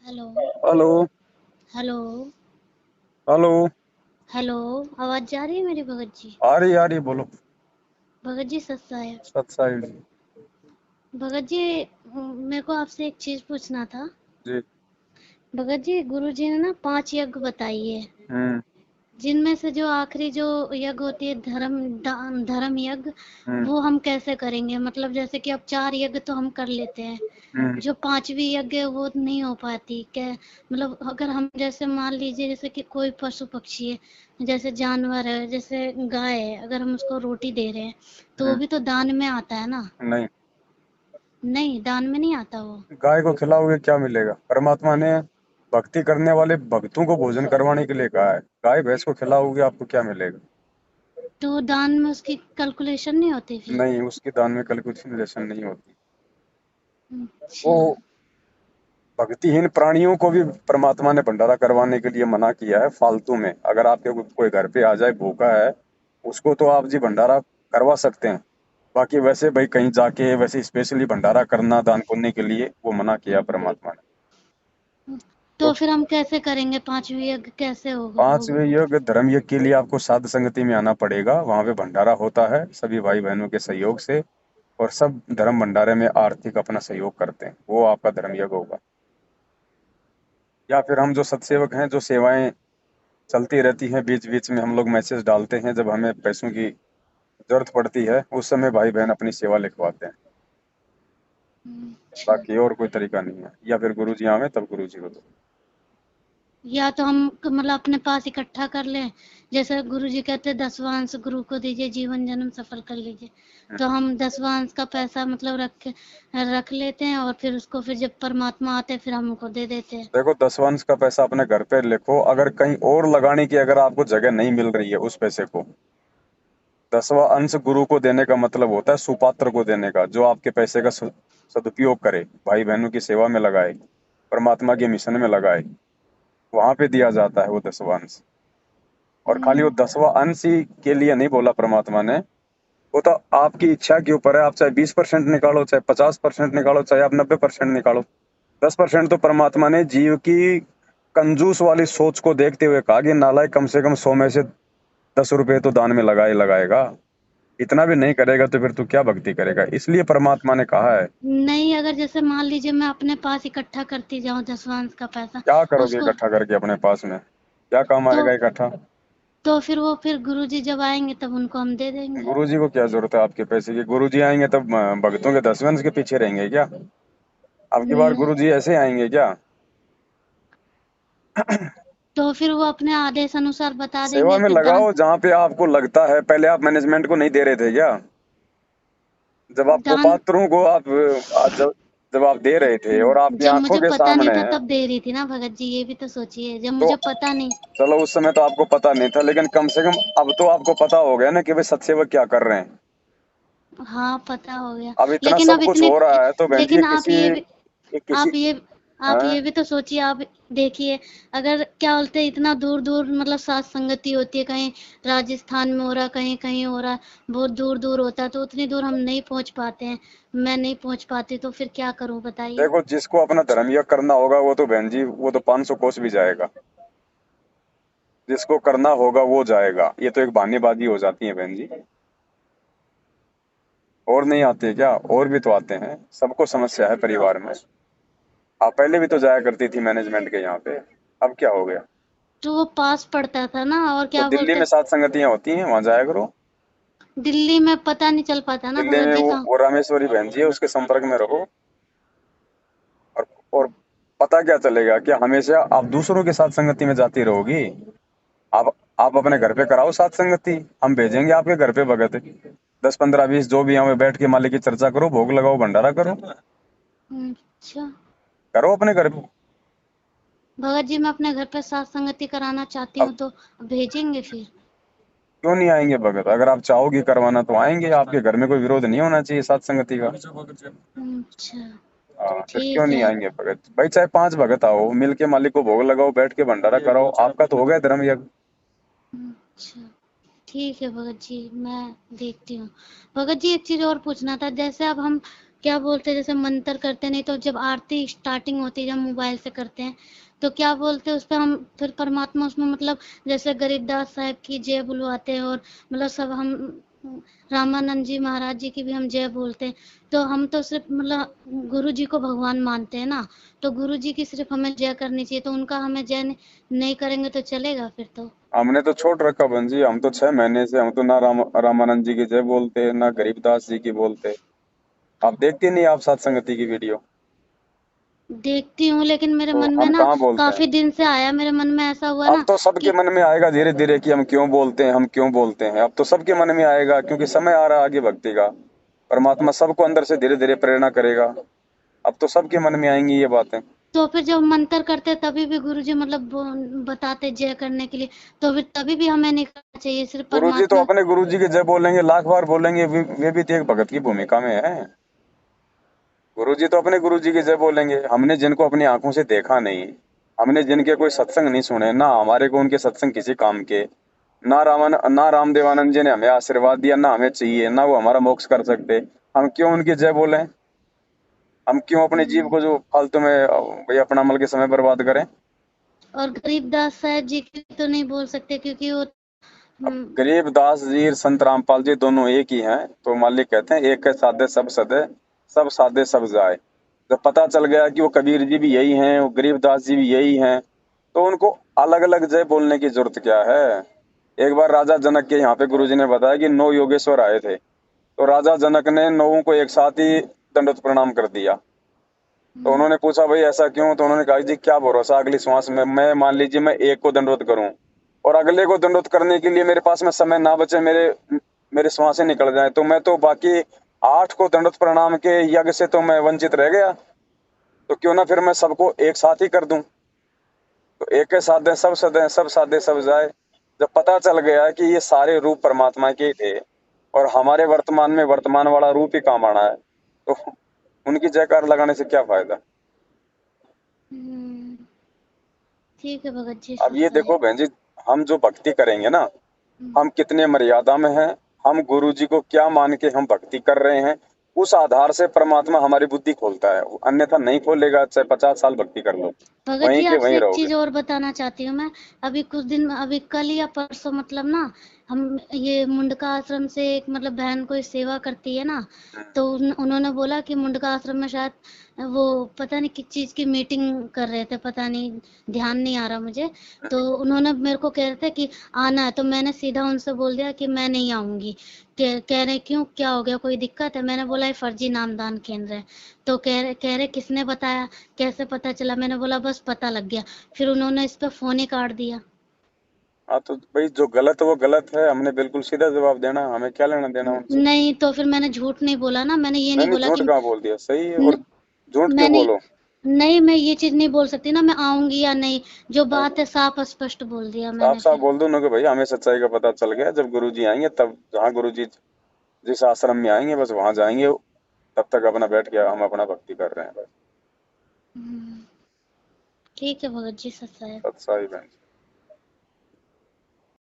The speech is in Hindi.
Hello. Hello. Hello. Hello. Hello. आवाज जा रही है मेरी भगत जी? आ रही बोलो। भगत जी सत साहेब। सत साइड। भगत जी, मेरे को आपसे एक चीज पूछना था। जी। भगत जी, गुरु जी ने ना 5 यज्ञ बताई है, हम्म। जिनमें से जो आखिरी जो यज्ञ होती है धर्म यज्ञ, हम्म। वो हम कैसे करेंगे? मतलब जैसे कि अब 4 यज्ञ तो हम कर लेते हैं, हम्म। जो 5वीं यज्ञ है वो नहीं हो पाती क्या? मतलब अगर हम जैसे मान लीजिए जैसे कि कोई पशु पक्षी है, जैसे जानवर है, जैसे गाय है, अगर हम उसको रोटी दे रहे हैं तो वो हम्म। भी तो दान में आता है ना? नहीं, नहीं, दान में नहीं आता वो। गाय को खिलाओगे क्या मिलेगा? परमात्मा ने भक्ति करने वाले भक्तों को भोजन करवाने के लिए कहा है। गाय भैंस को खिलाओगे आपको क्या मिलेगा? तो दान में उसकी कैलकुलेशन नहीं होती फिर? नहीं, उसकी दान में कैलकुलेशन नहीं होती। अच्छा। वो भक्तिहीन प्राणियों को भी परमात्मा ने भंडारा करवाने के लिए मना किया है फालतू में। अगर आपके कोई घर पे आ जाए भूखा है, उसको तो आप जी भंडारा करवा सकते हैं। बाकी वैसे भाई कहीं जाके वैसे स्पेशली भंडारा करना दान पुण्य के लिए वो मना किया परमात्मा ने। तो तो फिर हम कैसे करेंगे? 5वीं यज्ञ कैसे होगा होगा? 5वें यज्ञ धर्म यज्ञ के लिए आपको साध संगति में आना पड़ेगा। वहां पे भंडारा होता है सभी भाई बहनों के सहयोग से, और सब धर्म भंडारे में आर्थिक अपना सहयोग करते हैं। वो आपका धर्म यज्ञ होगा। या फिर हम जो सत्सेवक हैं, जो सेवाएं चलती रहती हैं, बीच बीच में हम लोग मैसेज डालते हैं जब हमें पैसों की जरूरत पड़ती है, उस समय भाई बहन अपनी सेवा लिखवाते हैं। अच्छा। बाकी और कोई तरीका नहीं है। या फिर गुरु जी आवे तब गुरु जी को दो। या तो हम मतलब अपने पास इकट्ठा कर लें, जैसे गुरु जी कहते हैं 10वां अंश गुरु को दीजिए, जीवन जन्म सफल कर लीजिए। तो हम्म। हम 10वां अंश का पैसा मतलब रख लेते हैं, और फिर उसको फिर जब परमात्मा आते हैं फिर हम उनको दे देते हैं। देखो, 10 वंश का पैसा अपने घर पे लिखो। अगर कहीं और लगाने की अगर आपको जगह नहीं मिल रही है उस पैसे को, 10वां अंश गुरु को देने का मतलब होता है सुपात्र को देने का, जो आपके पैसे का सदुपयोग करे, भाई बहनों की सेवा में लगाए, परमात्मा के मिशन में लगाए। वहां पे दिया जाता है वो 10वां अंश। और खाली वो हम्म, 10वां अंश ही के लिए नहीं बोला परमात्मा ने। वो तो आपकी इच्छा के ऊपर है। आप चाहे 20% निकालो, चाहे 50% निकालो, चाहे आप 90% निकालो। 10% तो परमात्मा ने जीव की कंजूस वाली सोच को देखते हुए कहा कि नालायक कम से कम 100 में से 10 रुपए तो दान में लगाएगा। इतना भी नहीं करेगा तो फिर तू क्या भक्ति करेगा? इसलिए परमात्मा ने कहा है। नहीं, अगर जैसे मान लीजिए मैं अपने पास इकट्ठा करती जाऊं 10वां अंश का पैसा, क्या करोगे उसको इकट्ठा करके अपने पास में? क्या काम तो आएगा इकट्ठा? फिर वो फिर गुरु जी जब आएंगे तब उनको हम दे देंगे। गुरु जी को क्या जरूरत है आपके पैसे की? गुरु जी आएंगे तब भक्तों के 10 वंश के पीछे रहेंगे क्या? अब की बार न- गुरु जी ऐसे आएंगे क्या? तो फिर वो अपने आदेश अनुसार बता सेवा देंगे में कि दान। लगाओ जहाँ पे आपको लगता है। पहले आप मैनेजमेंट को नहीं दे रहे थे क्या? जब आपको दान पात्रों को आप जब जब आप दे रहे थे और आपकी जब आंखों मुझे के पता नहीं सामने, था तब दे रही थी ना भगत जी, ये भी तो सोचिए, जब तो मुझे पता नहीं। चलो उस समय तो आपको पता नहीं था, लेकिन कम से कम अब तो आपको पता हो गया ना कि भाई सत्सेवक क्या कर रहे हैं। हाँ, पता हो गया। अब इतना लेकिन सब अब कुछ इतनी हो रहा है तो बहन जी लेकिन आप ये भी किसी आप ये आप हाँ। ये भी तो सोचिए, आप देखिए, अगर क्या बोलते हैं इतना दूर दूर मतलब सात संगति होती है, कहीं राजस्थान में हो रहा, कहीं कहीं हो रहा, बहुत दूर दूर होता है, तो उतनी दूर हम नहीं पहुंच पाते हैं। मैं नहीं पहुंच पाती तो फिर क्या करूं बताइए? देखो, जिसको अपना धर्म यज्ञ करना होगा वो तो बहन जी वो तो 500 कोस भी जाएगा। जिसको करना होगा वो जाएगा। ये तो एक बहानेबाजी हो जाती है बहन जी। और नहीं आते क्या? और भी तो आते हैं। सबको समस्या है परिवार में। आप पहले भी तो जाया करती थी मैनेजमेंट के यहाँ पे। अब क्या हो गया? तो वो पास पड़ता था ना, और तो क्या दिल्ली बोलते में हैं, 7 संगतियां होती हैं, वहां जाया करो। दिल्ली में पता नहीं चल पाता ना दिल्ली भगत में जी का। वो रामेश्वरी बहन जी है, उसके संपर्क में रहो। और पता क्या चलेगा कि हमेशा आप दूसरों के साथ संगति में जाती रहोगी। आप अपने घर पे कराओ साथ संगति। हम भेजेंगे आपके घर पे भगत। 10 15 20 जो भी हमें बैठ के मालिक की चर्चा करो, भोग लगाओ, भंडारा करो। अच्छा। करो अपने घर पे। भगत जी, मैं अपने घर पे सात संगति कराना चाहती अब हूँ, तो भेजेंगे फिर? क्यों नहीं आएंगे भगत? अगर आप चाहोगी करवाना तो आएंगे। आपके घर में कोई विरोध नहीं होना चाहिए साथ संगति का। अच्छा। हाँ, फिर क्यों ठीक नहीं है। आएंगे भगत भाई? चाहे 5 भगत आओ, मिल के मालिक को भोग लगाओ, बैठ के भंडारा कराओ, आपका तो हो गया धर्म यज्ञ। अच्छा। ठीक है भगत जी, मैं देखती हूँ। भगत जी, एक चीज और पूछना था, जैसे अब हम क्या बोलते हैं, जैसे मंत्र करते नहीं तो जब आरती स्टार्टिंग होती है, जब मोबाइल से करते हैं तो क्या बोलते हैं उस पर हम फिर परमात्मा उसमें मतलब जैसे गरीबदास साहब की जय बुलवाते हैं और मतलब सब हम रामानंद जी महाराज जी की भी हम जय बोलते हैं। तो हम तो सिर्फ मतलब गुरु जी को भगवान मानते हैं ना, तो गुरु जी की सिर्फ हमें जय करनी चाहिए, तो उनका हमें जय नहीं करेंगे तो चलेगा फिर तो। हमने तो छोड़ रखा बहन जी, हम तो 6 महीने से हम तो ना रामानंद जी की जय बोलते ना गरीबदास जी की बोलते। आप देखते नहीं आप सत्संगति की वीडियो? देखती हूँ लेकिन मेरे तो मन में हम ना कहाँ बोलते हैं? काफी दिन से आया, मेरे मन में ऐसा हुआ अब ना तो सबके कि मन में आएगा धीरे धीरे कि हम क्यों बोलते हैं, हम क्यों बोलते हैं। अब तो सबके मन में आएगा क्योंकि समय आ रहा है आगे भक्ति का। परमात्मा सबको अंदर से धीरे धीरे प्रेरणा करेगा। अब तो सबके मन में आएंगी ये बातें। तो फिर जब मंत्र करते तभी भी गुरुजी मतलब बताते जय करने के लिए, तो फिर तभी भी हमें नहीं करना चाहिए, सिर्फ गुरुजी तो परमात्मा। अपने गुरुजी के जय बोलेंगे, लाख बार बोलेंगे, वे भी तो एक भगत की भूमिका में है। गुरुजी तो अपने गुरुजी के जय बोलेंगे। हमने जिनको अपनी आंखों से देखा नहीं, हमने जिनके कोई सत्संग नहीं सुने, ना हमारे को उनके सत्संग किसी काम के, ना रामदेवानंद जी ने हमें आशीर्वाद दिया, ना हमें चाहिए, ना वो हमारा मोक्ष कर सकते, हम क्यों उनकी जय बोलें? हम क्यों अपने जीव हम्म, को जो फालतू में भाई अपना अमल के समय बर्बाद करें? और गरीबदास साहब जी की तो नहीं बोल सकते क्योंकि वो अब गरीबदास जी संत रामपाल जी दोनों एक ही हैं। तो मालिक कहते हैं एक है साधे सब सदे, सब साधे सब जाए। जब पता चल गया कि वो कबीर जी भी यही हैं, वो गरीबदास जी भी यही हैं, तो उनको अलग अलग जय बोलने की जरूरत क्या है? एक बार राजा जनक के यहाँ पे गुरुजी ने बताया कि 9 योगेश्वर आए थे, तो राजा जनक ने 9 को एक साथ ही दंडवत प्रणाम कर दिया। तो उन्होंने पूछा भाई ऐसा क्यों? तो उन्होंने कहा जी क्या भरोसा अगली श्वास में मैं मान लीजिए मैं एक को दंडवत करूं और अगले को दंडवत करने के लिए मेरे पास में समय ना बचे, मेरे मेरे श्वासें निकल जाए, तो मैं तो बाकी 8 को दंडवत प्रणाम के यज्ञ से तो मैं वंचित रह गया। तो क्यों ना फिर मैं सबको एक साथ ही कर दूं। तो एक के साधे सब सदे, सब साधे सब जाए। जब पता चल गया कि ये सारे रूप परमात्मा के ही थे और हमारे वर्तमान में वर्तमान वाला रूप ही काम आना है, तो उनकी जयकार लगाने से क्या फायदा? हम्म, ठीक है भगत जी अब ये सत्साई। देखो बहन जी, हम जो भक्ति करेंगे ना, हम्म, हम कितने मर्यादा में हैं, हम गुरु जी को क्या मान के हम भक्ति कर रहे हैं, उस आधार से परमात्मा हमारी बुद्धि खोलता है। अन्यथा नहीं खोलेगा, चाहे 50 साल भक्ति कर लो, भगत वहीं जी के आपसे वहीं एक रहोगे। चीज और बताना चाहती हूँ मैं। अभी कुछ दिन, अभी कल या परसों मतलब ना, हम ये मुंडका आश्रम से एक मतलब बहन कोई सेवा करती है ना, तो उन्होंने बोला कि मुंडका आश्रम में शायद वो पता नहीं किस चीज की मीटिंग कर रहे थे, पता नहीं, ध्यान नहीं आ रहा मुझे। तो उन्होंने मेरे को कह रहे थे कि आना है, तो मैंने सीधा उनसे बोल दिया कि मैं नहीं आऊंगी। कह रहे क्यों, क्या हो गया, कोई दिक्कत है? मैंने बोला ये फर्जी नामदान केंद्र है। तो कह रहे किसने बताया, कैसे पता चला? मैंने बोला बस पता लग गया। फिर उन्होंने इस पे फोन ही काट दिया। हाँ तो भाई जो गलत है वो गलत है, हमने बिल्कुल सीधा जवाब देना, हमें क्या लेना देना उनसे। नहीं तो फिर मैंने झूठ नहीं बोला ना, मैंने ये नहीं नहीं नहीं, बोला झूठ कि कहाँ बोल दिया, सही है। न, और झूठ क्यों मैंने बोलो? नहीं, मैं ये चीज नहीं बोल सकती ना, मैं आऊंगी या नहीं। जो नहीं बात नहीं, है साफ स्पष्ट बोल दिया साफ मैंने साफ फिर। बोल दो ना कि भाई हमें सच्चाई का पता चल गया, जब गुरु जी आएंगे तब, जहाँ गुरु जी जिस आश्रम में आएंगे बस वहां जाएंगे, तब तक अपना बैठ के हम अपना भक्ति कर रहे हैं बस। ठीक है भगत जी सच्चाई। सच्चाई बहन।